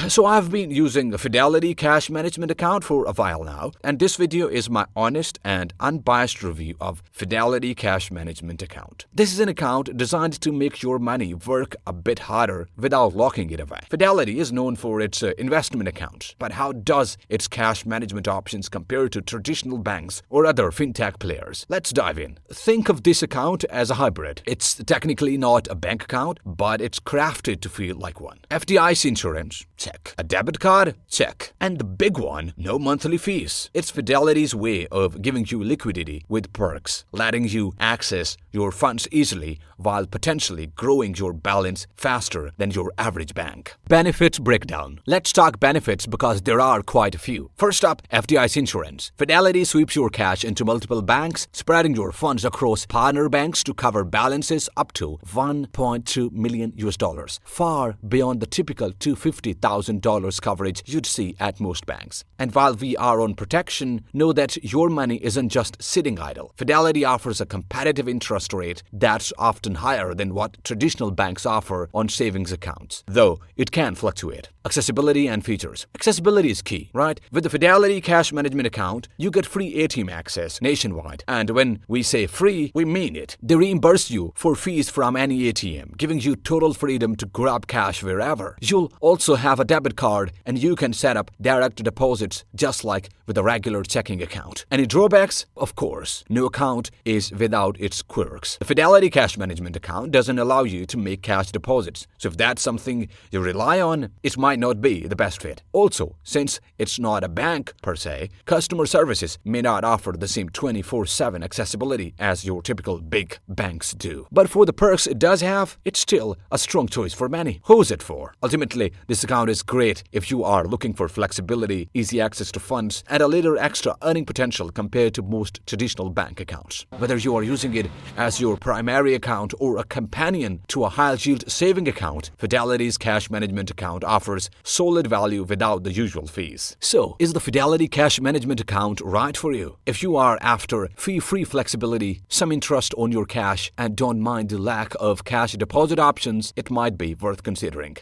So I've been using the Fidelity Cash Management Account for a while now, and this video is my honest and unbiased review of Fidelity Cash Management Account. This is an account designed to make your money work a bit harder without locking it away. Fidelity is known for its investment accounts, but how does its cash management options compare to traditional banks or other fintech players? Let's dive in. Think of this account as a hybrid. It's technically not a bank account, but it's crafted to feel like one. FDIC insurance? Check. A debit card? Check. And the big one, no monthly fees. It's Fidelity's way of giving you liquidity with perks, letting you access your funds easily while potentially growing your balance faster than your average bank. Benefits breakdown. Let's talk benefits because there are quite a few. First up, FDIC insurance. Fidelity sweeps your cash into multiple banks, spreading your funds across partner banks to cover balances up to $1.2 million, far beyond the typical $250,000 coverage you'd see at most banks. And while we are on protection, know that your money isn't just sitting idle. Fidelity offers a competitive interest rate that's often higher than what traditional banks offer on savings accounts, though it can fluctuate. Accessibility and features. Accessibility is key, right? With the Fidelity Cash Management Account, you get free ATM access nationwide. And when we say free, we mean it. They reimburse you for fees from any ATM, giving you total freedom to grab cash wherever. You'll also have a debit card, and you can set up direct deposits just like with a regular checking account. Any drawbacks? Of course, no account is without its quirks. The Fidelity Cash Management Account doesn't allow you to make cash deposits, so if that's something you rely on, it might not be the best fit. Also, since it's not a bank per se, customer services may not offer the same 24/7 accessibility as your typical big banks do. But for the perks it does have, it's still a strong choice for many. Who's it for? Ultimately, this account is great if you are looking for flexibility, easy access to funds, and a little extra earning potential compared to most traditional bank accounts. Whether you are using it as your primary account or a companion to a high-yield saving account, Fidelity's cash management account offers solid value without the usual fees. So, is the Fidelity Cash Management Account right for you? If you are after fee-free flexibility, some interest on your cash, and don't mind the lack of cash deposit options, it might be worth considering.